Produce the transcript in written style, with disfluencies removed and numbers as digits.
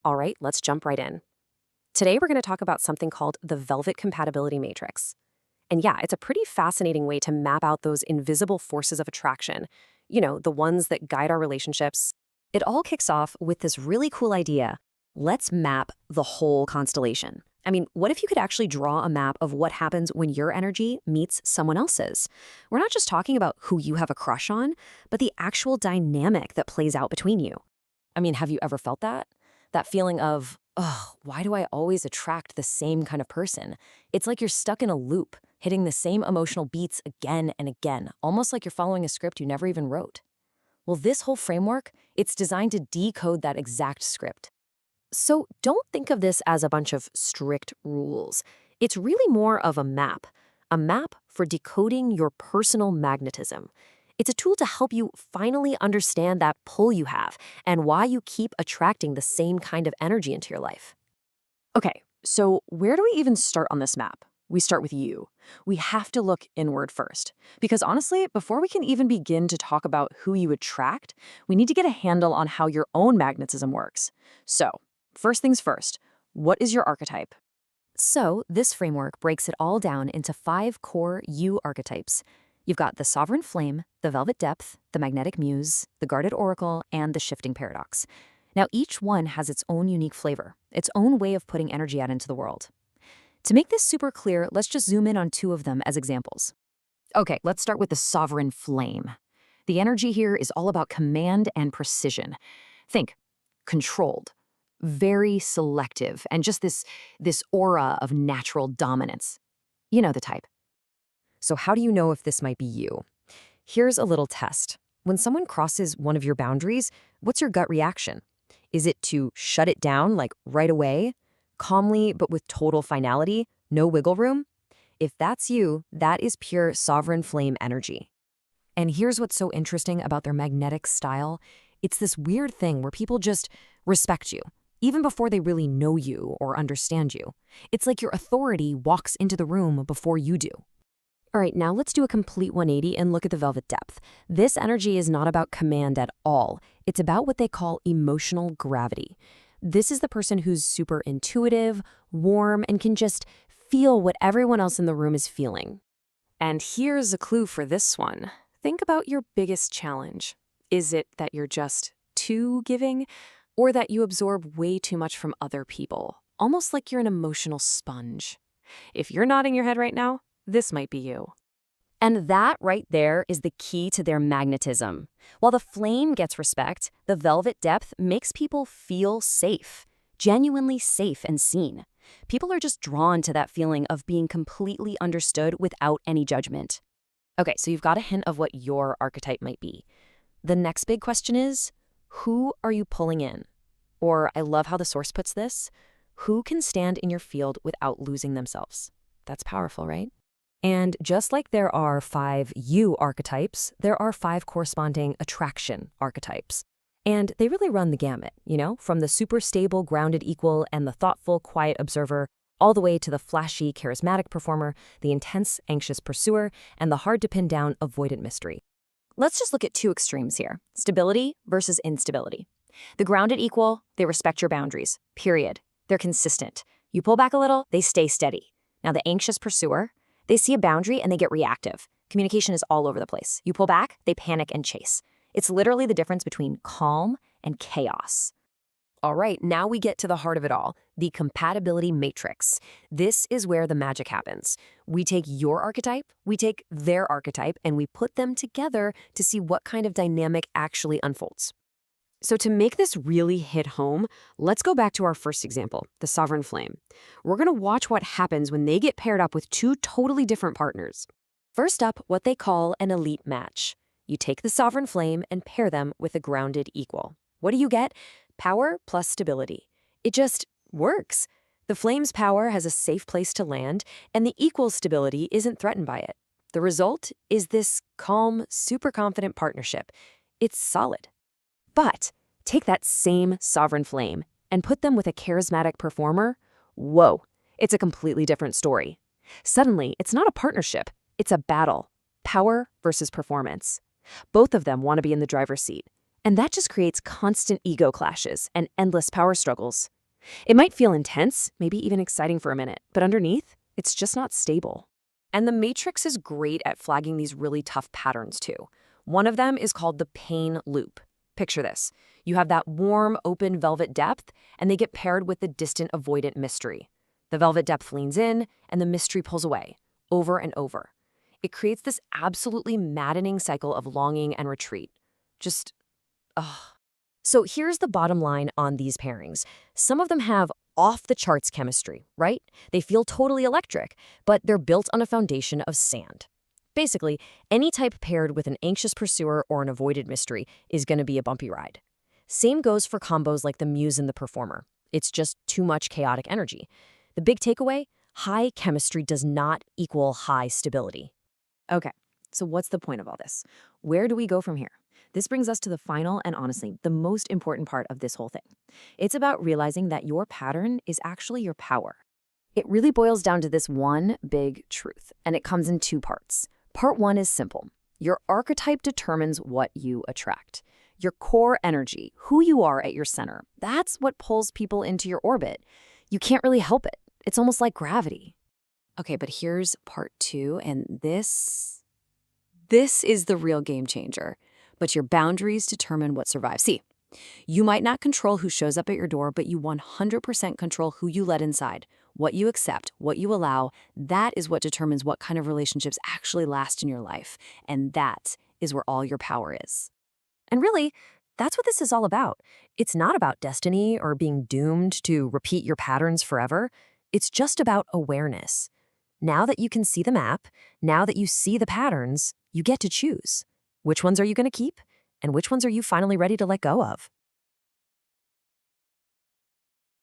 All right, let's jump right in. Today, we're going to talk about something called the Velvet Compatibility Matrix. And yeah, it's a pretty fascinating way to map out those invisible forces of attraction, the ones that guide our relationships. It all kicks off with this really cool idea. Let's map the whole constellation. I mean, what if you could actually draw a map of what happens when your energy meets someone else's? We're not just talking about who you have a crush on, but the actual dynamic that plays out between you. I mean, have you ever felt that? That feeling of, oh, why do I always attract the same kind of person? It's like you're stuck in a loop, hitting the same emotional beats again and again, almost like you're following a script you never even wrote. Well, this whole framework, it's designed to decode that exact script. So don't think of this as a bunch of strict rules. It's really more of a map for decoding your personal magnetism. It's a tool to help you finally understand that pull you have and why you keep attracting the same kind of energy into your life. Okay, so where do we even start on this map? We start with you. We have to look inward first. Because honestly, before we can even begin to talk about who you attract, we need to get a handle on how your own magnetism works. So, first things first, what is your archetype? So, this framework breaks it all down into 5 core you archetypes. You've got the sovereign flame, the velvet depth, the magnetic muse, the guarded oracle, and the shifting paradox. Now, each one has its own unique flavor, its own way of putting energy out into the world. To make this super clear, let's just zoom in on 2 of them as examples. Okay, let's start with the sovereign flame. The energy here is all about command and precision. Think controlled, very selective, and just this aura of natural dominance. You know the type. So how do you know if this might be you? Here's a little test. When someone crosses one of your boundaries, what's your gut reaction? Is it to shut it down, like right away? Calmly, but with total finality? No wiggle room? If that's you, that is pure sovereign flame energy. And here's what's so interesting about their magnetic style. It's this weird thing where people just respect you, even before they really know you or understand you. It's like your authority walks into the room before you do. All right, now let's do a complete 180 and look at the velvet depth. This energy is not about command at all. It's about what they call emotional gravity. This is the person who's super intuitive, warm, and can just feel what everyone else in the room is feeling. And here's a clue for this one. Think about your biggest challenge. Is it that you're just too giving, or that you absorb way too much from other people, almost like you're an emotional sponge? If you're nodding your head right now, this might be you. And that right there is the key to their magnetism. While the flame gets respect, the velvet depth makes people feel safe, genuinely safe and seen. People are just drawn to that feeling of being completely understood without any judgment. Okay, so you've got a hint of what your archetype might be. The next big question is, who are you pulling in? Or I love how the source puts this, who can stand in your field without losing themselves? That's powerful, right? And just like there are 5 you archetypes, there are 5 corresponding attraction archetypes. And they really run the gamut, from the super stable, grounded equal and the thoughtful, quiet observer, all the way to the flashy, charismatic performer, the intense, anxious pursuer, and the hard-to-pin-down, avoidant mystery. Let's just look at 2 extremes here, stability versus instability. The grounded equal, they respect your boundaries, period. They're consistent. You pull back a little, they stay steady. Now the anxious pursuer, they see a boundary and they get reactive. Communication is all over the place. You pull back, they panic and chase. It's literally the difference between calm and chaos. All right, now we get to the heart of it all, the compatibility matrix. This is where the magic happens. We take your archetype, we take their archetype, and we put them together to see what kind of dynamic actually unfolds. So to make this really hit home, let's go back to our first example, the sovereign flame. We're going to watch what happens when they get paired up with 2 totally different partners. First up, what they call an elite match. You take the sovereign flame and pair them with a grounded equal. What do you get? Power plus stability. It just works. The flame's power has a safe place to land, and the equal's stability isn't threatened by it. The result is this calm, super confident partnership. It's solid. But take that same sovereign flame and put them with a charismatic performer. Whoa, it's a completely different story. Suddenly, it's not a partnership, it's a battle. Power versus performance. Both of them want to be in the driver's seat. And that just creates constant ego clashes and endless power struggles. It might feel intense, maybe even exciting for a minute, but underneath, it's just not stable. And the matrix is great at flagging these really tough patterns too. One of them is called the pain loop. Picture this. You have that warm, open velvet depth, and they get paired with the distant, avoidant mystery. The velvet depth leans in, and the mystery pulls away, over and over. It creates this absolutely maddening cycle of longing and retreat. Just, ugh. So here's the bottom line on these pairings. Some of them have off-the-charts chemistry, right? They feel totally electric, but they're built on a foundation of sand. Basically, any type paired with an anxious pursuer or an avoided mystery is going to be a bumpy ride. Same goes for combos like the muse and the performer. It's just too much chaotic energy. The big takeaway? High chemistry does not equal high stability. Okay, so what's the point of all this? Where do we go from here? This brings us to the final and honestly, the most important part of this whole thing. It's about realizing that your pattern is actually your power. It really boils down to this one big truth, and it comes in two parts. Part one is simple. Your archetype determines what you attract. Your core energy, who you are at your center, that's what pulls people into your orbit. You can't really help it. It's almost like gravity. Okay, but here's part two, and this is the real game changer. But your boundaries determine what survives. See, you might not control who shows up at your door, but you 100% control who you let inside, what you accept, what you allow. That is what determines what kind of relationships actually last in your life. And that is where all your power is. And really, that's what this is all about. It's not about destiny or being doomed to repeat your patterns forever. It's just about awareness. Now that you can see the map, now that you see the patterns, you get to choose. Which ones are you going to keep? And which ones are you finally ready to let go of?